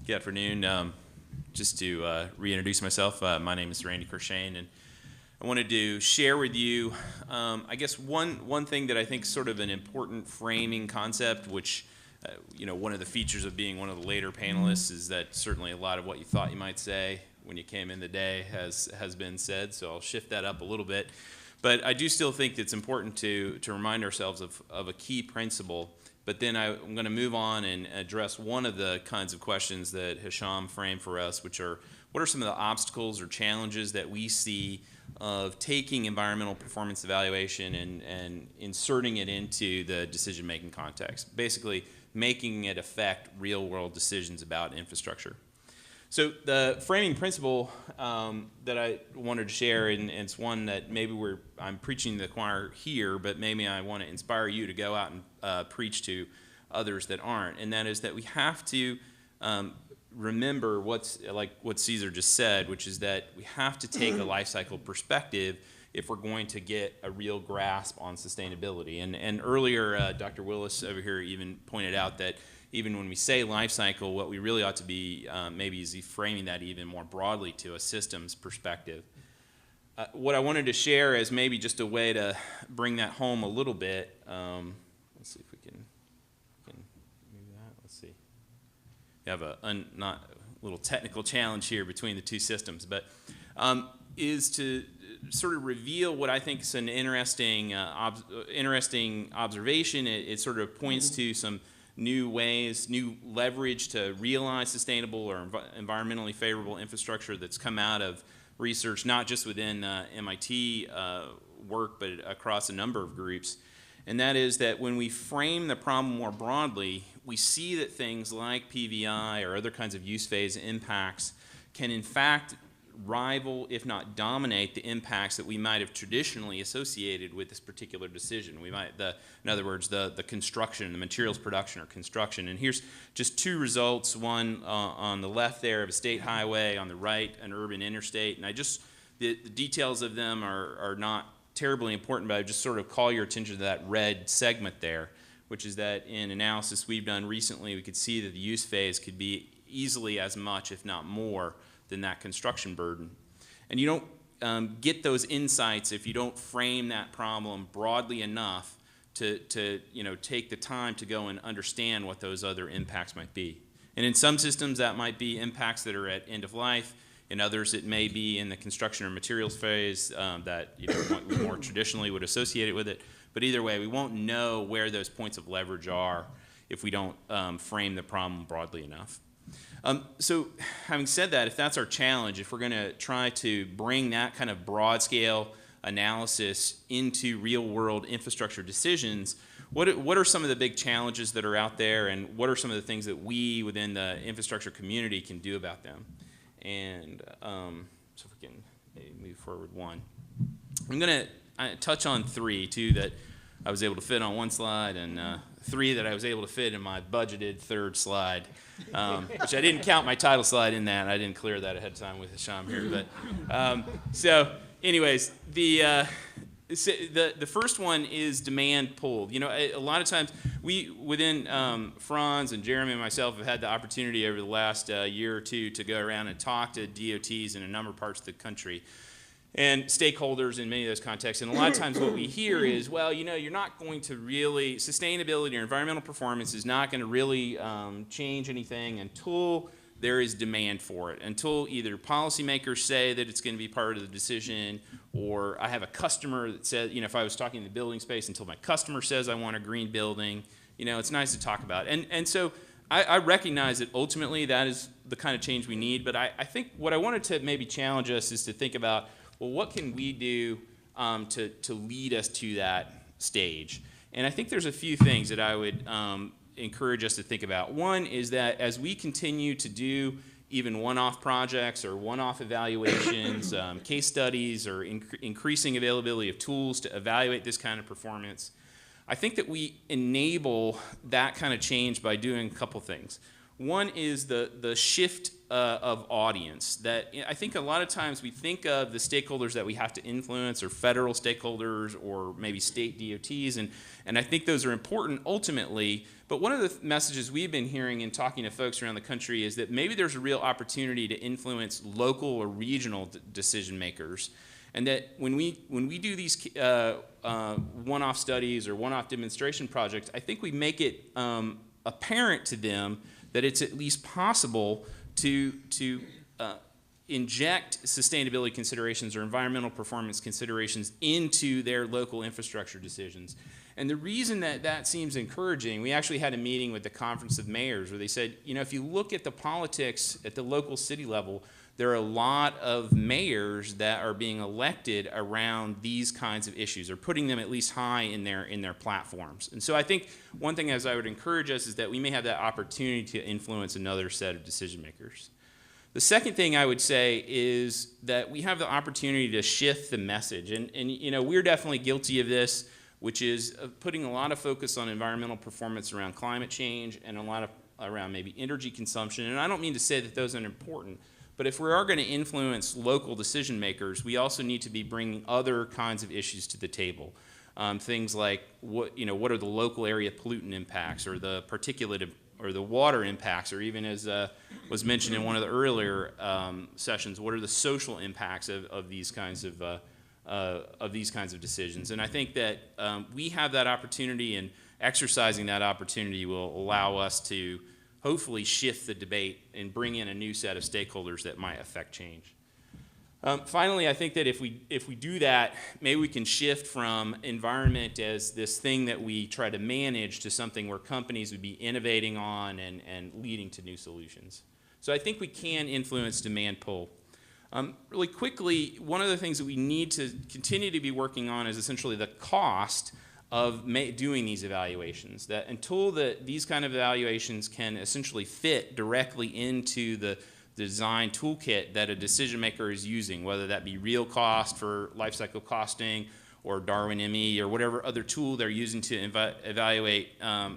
Good afternoon. Just to reintroduce myself, my name is Randy Kirchain, and I wanted to share with you, I guess, one thing that I think is sort of an important framing concept, which, one of the features of being one of the later panelists is that certainly a lot of what you thought you might say when you came in the day has been said, so I'll shift that up a little bit. But I do still think it's important to remind ourselves of a key principle. But then I'm going to move on and address one of the kinds of questions that Hisham framed for us, which are, what are some of the obstacles or challenges that we see of taking environmental performance evaluation and inserting it into the decision-making context, basically making it affect real-world decisions about infrastructure. So the framing principle that I wanted to share, and it's one that maybe I'm preaching to the choir here, but maybe I want to inspire you to go out and preach to others that aren't, and that is that we have to remember what Caesar just said, which is that we have to take a life cycle perspective if we're going to get a real grasp on sustainability. And earlier, Dr. Willis over here even pointed out that even when we say life cycle, what we really ought to be maybe is framing that even more broadly to a systems perspective. What I wanted to share as maybe just a way to bring that home a little bit, let's see if we can move that. Let's see. We have a little technical challenge here between the two systems, but is to sort of reveal what I think is an interesting observation. It sort of points to some new ways, new leverage to realize sustainable or environmentally favorable infrastructure that's come out of research, not just within MIT work, but across a number of groups. And that is that when we frame the problem more broadly, we see that things like PVI or other kinds of use phase impacts can in fact rival, if not dominate, the impacts that we might have traditionally associated with this particular decision. We might, in other words, the construction, the materials production or construction. And here's just two results, one on the left there of a state highway, on the right an urban interstate. And the details of them are not terribly important, but I just sort of call your attention to that red segment there, which is that in analysis we've done recently, we could see that the use phase could be easily as much, if not more, than that construction burden. And you don't get those insights if you don't frame that problem broadly enough to take the time to go and understand what those other impacts might be. And in some systems that might be impacts that are at end of life. In others it may be in the construction or materials phase that we more traditionally would associate it with it. But either way, we won't know where those points of leverage are if we don't frame the problem broadly enough. So having said that, if that's our challenge, if we're going to try to bring that kind of broad-scale analysis into real-world infrastructure decisions, what are some of the big challenges that are out there, and what are some of the things that we within the infrastructure community can do about them? And so if we can maybe move forward one. I'm going to touch on two that I was able to fit on one slide, and three that I was able to fit in my budgeted third slide, which I didn't count my title slide in that. I didn't clear that ahead of time with Hisham here. But so anyways, the first one is demand pull. A lot of times we within Franz and Jeremy and myself have had the opportunity over the last year or two to go around and talk to DOTs in a number of parts of the country and stakeholders in many of those contexts. And a lot of times what we hear is, well, you're not going to really, sustainability or environmental performance is not going to really change anything until there is demand for it, until either policymakers say that it's going to be part of the decision, or I have a customer that says, if I was talking in the building space, until my customer says I want a green building, it's nice to talk about. And so I recognize that ultimately that is the kind of change we need, but I think what I wanted to maybe challenge us is to think about, well, what can we do to lead us to that stage? And I think there's a few things that I would encourage us to think about. One is that as we continue to do even one-off projects or one-off evaluations, case studies, or increasing availability of tools to evaluate this kind of performance, I think that we enable that kind of change by doing a couple things. One is the shift of audience. That I think a lot of times we think of the stakeholders that we have to influence, or federal stakeholders, or maybe state DOTs, and I think those are important ultimately. But one of the messages we've been hearing and talking to folks around the country is that maybe there's a real opportunity to influence local or regional decision makers. And that when we do these one-off studies or one-off demonstration projects, I think we make it apparent to them that it's at least possible to inject sustainability considerations or environmental performance considerations into their local infrastructure decisions. And the reason that that seems encouraging, we actually had a meeting with the Conference of Mayors where they said, you know, if you look at the politics at the local city level, there are a lot of mayors that are being elected around these kinds of issues, or putting them at least high in their platforms. And so I think one thing as I would encourage us is that we may have that opportunity to influence another set of decision makers. The second thing I would say is that we have the opportunity to shift the message. And you know, we're definitely guilty of this, which is putting a lot of focus on environmental performance around climate change and a lot of around maybe energy consumption. And I don't mean to say that those aren't important, but if we are going to influence local decision makers, we also need to be bringing other kinds of issues to the table. Things like what are the local area pollutant impacts, or the particulate or the water impacts, or even as was mentioned in one of the earlier sessions, what are the social impacts of these kinds of decisions? And I think that we have that opportunity, and exercising that opportunity will allow us to hopefully shift the debate and bring in a new set of stakeholders that might affect change. Finally, I think that if we do that, maybe we can shift from environment as this thing that we try to manage to something where companies would be innovating on and leading to new solutions. So I think we can influence demand pull. Really quickly, one of the things that we need to continue to be working on is essentially the cost of doing these evaluations. That until these kind of evaluations can essentially fit directly into the design toolkit that a decision maker is using, whether that be real cost for life cycle costing, or Darwin ME, or whatever other tool they're using to evaluate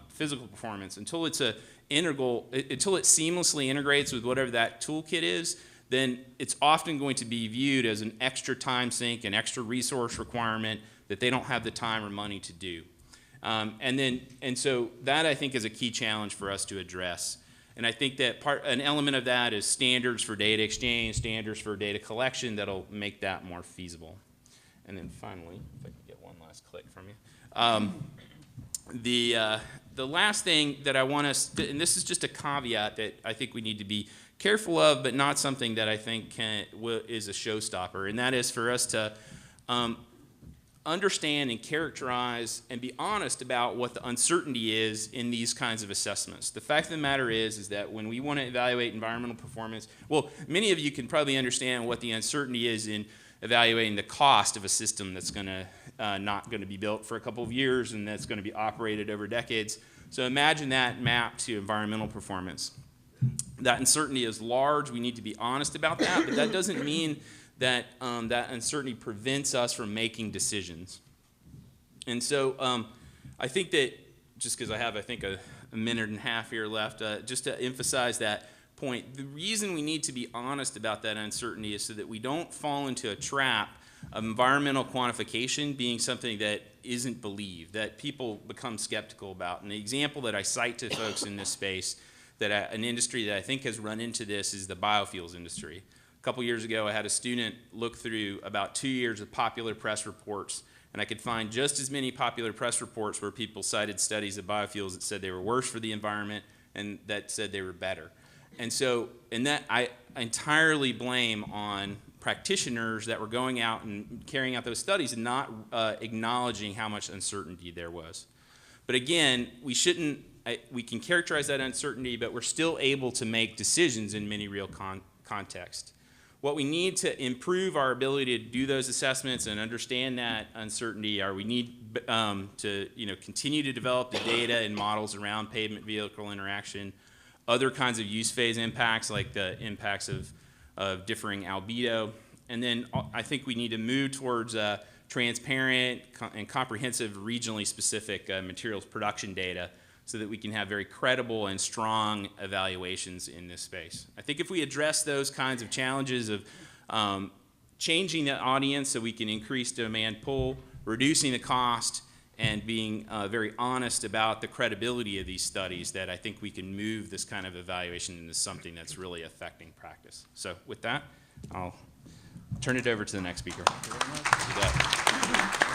physical performance, until it's until it seamlessly integrates with whatever that toolkit is, then it's often going to be viewed as an extra time sink, an extra resource requirement that they don't have the time or money to do. And so that, I think, is a key challenge for us to address. And I think that an element of that is standards for data exchange, standards for data collection that'll make that more feasible. And then finally, if I can get one last click from you. The last thing that I want us to, and this is just a caveat that I think we need to be careful of, but not something that I think is a showstopper, and that is for us to understand and characterize and be honest about what the uncertainty is in these kinds of assessments. The fact of the matter is that when we want to evaluate environmental performance, well, many of you can probably understand what the uncertainty is in evaluating the cost of a system that's not going to be built for a couple of years and that's going to be operated over decades. So imagine that mapped to environmental performance. That uncertainty is large. We need to be honest about that, but that doesn't mean that that uncertainty prevents us from making decisions. And so I think that, just because I have, I think, a minute and a half here left, just to emphasize that point, the reason we need to be honest about that uncertainty is so that we don't fall into a trap of environmental quantification being something that isn't believed, that people become skeptical about. And the example that I cite to folks in this space, that an industry that I think has run into this, is the biofuels industry. A couple years ago, I had a student look through about 2 years of popular press reports, and I could find just as many popular press reports where people cited studies of biofuels that said they were worse for the environment and that said they were better. And so, and that I entirely blame on practitioners that were going out and carrying out those studies and not acknowledging how much uncertainty there was. But again, we can characterize that uncertainty, but we're still able to make decisions in many real contexts. What we need to improve our ability to do those assessments and understand that uncertainty are we need to continue to develop the data and models around pavement vehicle interaction, other kinds of use phase impacts like the impacts of differing albedo, and then I think we need to move towards transparent and comprehensive regionally specific materials production data so that we can have very credible and strong evaluations in this space. I think if we address those kinds of challenges of changing the audience so we can increase demand pull, reducing the cost, and being very honest about the credibility of these studies, that I think we can move this kind of evaluation into something that's really affecting practice. So with that, I'll turn it over to the next speaker. Thank you very much. You bet.